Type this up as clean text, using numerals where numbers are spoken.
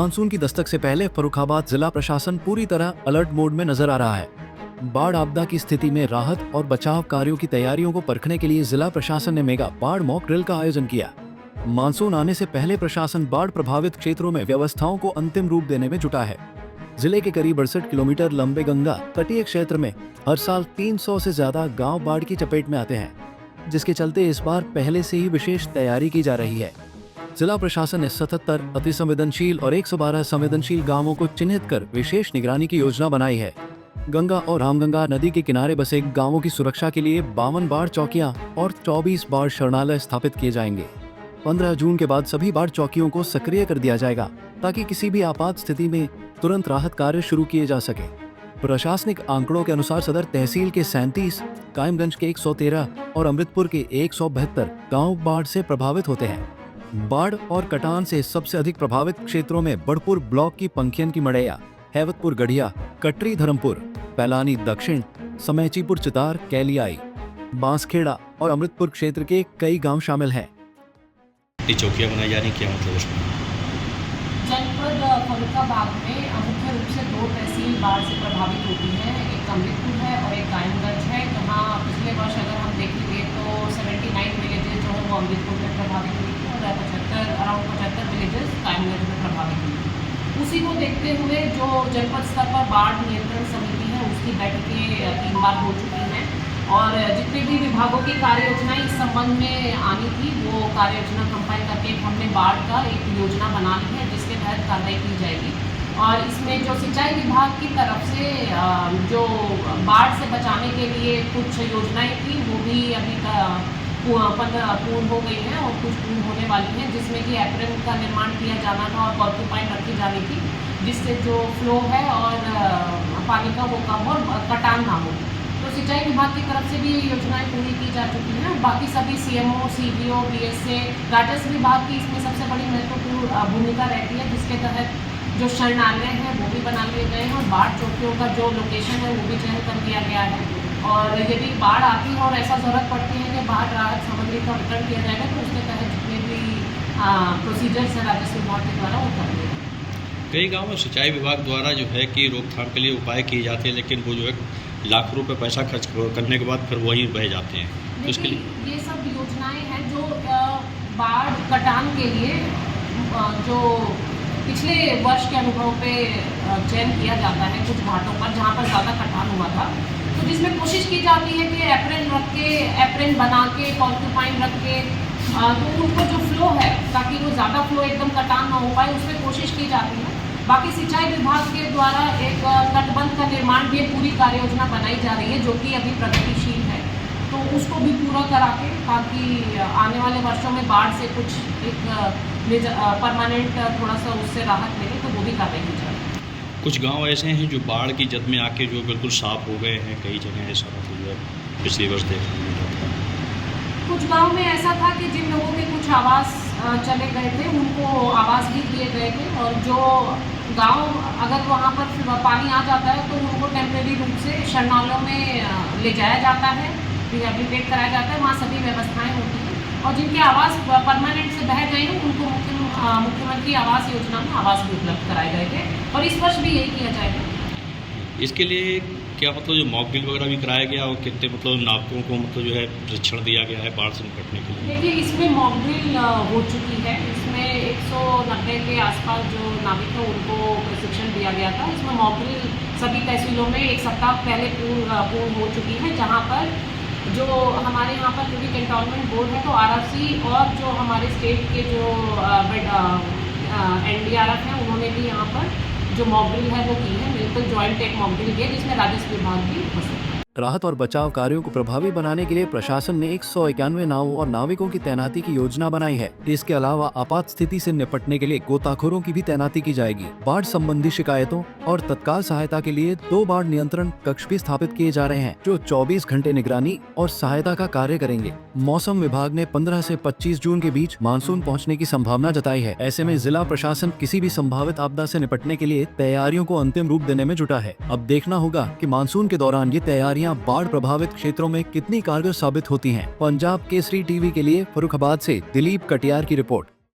Monsoon की दस्तक से पहले फर्रुखाबाद जिला प्रशासन पूरी तरह अलर्ट मोड में नजर आ रहा है। बाढ़ आपदा की स्थिति में राहत और बचाव कार्यों की तैयारियों को परखने के लिए जिला प्रशासन ने मेगा बाढ़ मॉक ड्रिल का आयोजन किया। मानसून आने से पहले प्रशासन बाढ़ प्रभावित क्षेत्रों में व्यवस्थाओं को अंतिम रूप देने में जुटा है। जिले के करीब 68 किलोमीटर लंबे गंगा तटीय क्षेत्र में हर साल 300 से ज्यादा गाँव बाढ़ की चपेट में आते हैं, जिसके चलते इस बार पहले से ही विशेष तैयारी की जा रही है। जिला प्रशासन ने 77 अति संवेदनशील और 112 संवेदनशील गांवों को चिन्हित कर विशेष निगरानी की योजना बनाई है। गंगा और रामगंगा नदी के किनारे बसे गांवों की सुरक्षा के लिए 52 बाढ़ चौकियां और 24 बाढ़ शरणालय स्थापित किए जाएंगे। 15 जून के बाद सभी बाढ़ चौकियों को सक्रिय कर दिया जाएगा ताकि किसी भी आपात स्थिति में तुरंत राहत कार्य शुरू किए जा सके। प्रशासनिक आंकड़ों के अनुसार सदर तहसील के 37, कायमगंज के 113 और अमृतपुर के 172 गाँव बाढ़ से प्रभावित होते हैं। बाढ़ और कटान से सबसे अधिक प्रभावित क्षेत्रों में बड़पुर ब्लॉक की पंखियन की मड़ैया, हैवतपुर गढ़िया, कटरी धर्मपुर, पैलानी दक्षिण, समैचीपुर चितार, कैलियाई, बांसखेड़ा और अमृतपुर क्षेत्र के कई गांव शामिल हैं। चौकियां बनाई जा रही, क्या मतलब उसमें? जनपद फर्रुखाबाद में मुख्य रूप से 2 तहसील बाढ़ से प्रभावित होती हैं। एक अमृतपुर है और एक कायमगंज है, जहाँ पिछले वर्ष अगर हम देखेंगे तो 79 विलेजेस जो है वो अमृतपुर में प्रभावित हुई थी और 75 विलेजेस कायमगंज में प्रभावित हुई थी। उसी को देखते हुए जो जनपद स्तर पर बाढ़ नियंत्रण समिति है उसकी बैठकें 3 बार हो चुकी हैं और जितने भी विभागों की कार्य योजनाएं इस संबंध में आनी थी वो कार्य योजना कंपाइल करके हमने बाढ़ का एक योजना बना ली है जिसके तहत कार्रवाई की जाएगी। और इसमें जो सिंचाई विभाग की तरफ से जो बाढ़ से बचाने के लिए कुछ योजनाएं थी वो भी अभी पूर्ण हो गई हैं और कुछ पूर्ण होने वाली हैं, जिसमें कि एप्रेन का निर्माण किया जाना था और पॉर्क्यूपाइन रखी जानी थी, जिससे जो फ्लो है और पानी का वो कम और कटान ना हो। तो सिंचाई विभाग की तरफ से भी योजनाएं पूरी की जा चुकी हैं। बाकी सभी सीएमओ, सीडीओ, बीएसए, राजस्व विभाग की इसमें सबसे बड़ी महत्वपूर्ण भूमिका रहती है, जिसके तहत जो शरणालय हैं वो भी बना लिए गए हैं और बाढ़ चौकियों का जो लोकेशन है वो भी चयन कर दिया गया है। और यदि बाढ़ आती है और ऐसा ज़रूरत पड़ती है कि बाढ़ राहत सामग्री का वितरण किया जाएगा तो उसके तहत जितने भी प्रोसीजर्स हैं राजस्व विभाग के द्वारा वो कर देगा। कई गाँव में सिंचाई विभाग द्वारा जो है कि रोकथाम के लिए उपाय किए जाते हैं, लेकिन वो जो है लाखों रुपए पैसा खर्च करने के बाद फिर वहीं बह जाते हैं। तो इसके लिए ये सब योजनाएं हैं जो बाढ़ कटान के लिए जो पिछले वर्ष के अनुभव पे चयन किया जाता है कुछ घाटों पर जहाँ पर ज़्यादा कटान हुआ था, तो जिसमें कोशिश की जाती है कि एप्रेन बना के पॉर्क्यूपाइन रख के तो उनको जो फ्लो है ताकि वो ज़्यादा फ्लो एकदम कटान ना हो पाए उसमें कोशिश की जाती है। बाकी सिंचाई विभाग के द्वारा एक तटबंध का निर्माण भी एक पूरी कार्य योजना बनाई जा रही है जो कि अभी प्रगतिशील है, तो उसको भी पूरा करा के ताकि आने वाले वर्षों में बाढ़ से कुछ एक परमानेंट थोड़ा सा उससे राहत मिले, तो वो भी कार्रवाई की जाए। कुछ गांव ऐसे हैं जो बाढ़ की जद में आके जो बिल्कुल साफ हो गए हैं, कई जगह ऐसा जो है पिछले वर्ष देखने में मिला था। कुछ गांव में ऐसा था कि जिन लोगों के कुछ आवास चले गए थे उनको आवास भी दिए गए थे और जो गांव अगर वहां पर पानी आ जाता है तो उनको टेम्परेरी रूप से शरणालयों में ले जाया जाता है, रिहेबिलिटेट कराया जाता है, वहाँ सभी व्यवस्थाएं होती हैं और जिनके आवास परमानेंट से बह गए हैं उनको मुख्यमंत्री आवास योजना में आवास भी उपलब्ध कराए गए थे और इस वर्ष भी यही किया जाएगा। इसके लिए क्या मतलब जो मॉक ड्रिल वगैरह भी कराया गया और कितने मतलब नाविकों को मतलब जो है प्रशिक्षण दिया गया है बाढ़ से निपटने के लिए? देखिए इसमें मॉक ड्रिल हो चुकी है, इसमें 190 के आसपास जो नाविक हैं उनको प्रशिक्षण दिया गया था। इसमें मॉक ड्रिल सभी तहसीलों में 1 सप्ताह पहले पूर्ण हो चुकी है, जहाँ पर जो हमारे यहाँ पर क्योंकि कैंटोनमेंट बोर्ड है तो आरआरसी और जो हमारे स्टेट के जो एनडीआरएफ हैं उन्होंने भी यहाँ पर जो मॉक ड्रिल है वो की है, मिलकर ज्वाइंट एक मॉक ड्रिल किया जिसमें राजस्व विभाग भी उपस्थित है। राहत और बचाव कार्यों को प्रभावी बनाने के लिए प्रशासन ने 191 नावों और नाविकों की तैनाती की योजना बनाई है। इसके अलावा आपात स्थिति से निपटने के लिए गोताखोरों की भी तैनाती की जाएगी। बाढ़ संबंधी शिकायतों और तत्काल सहायता के लिए 2 बाढ़ नियंत्रण कक्ष भी स्थापित किए जा रहे हैं जो 24 घंटे निगरानी और सहायता का कार्य करेंगे। मौसम विभाग ने 15 से 25 जून के बीच मानसून पहुँचने की संभावना जताई है। ऐसे में जिला प्रशासन किसी भी संभावित आपदा से निपटने के लिए तैयारियों को अंतिम रूप देने में जुटा है। अब देखना होगा कि मानसून के दौरान ये तैयारियां बाढ़ प्रभावित क्षेत्रों में कितनी कारगर साबित होती हैं। पंजाब केसरी टीवी के लिए फर्रुखाबाद से दिलीप कटियार की रिपोर्ट।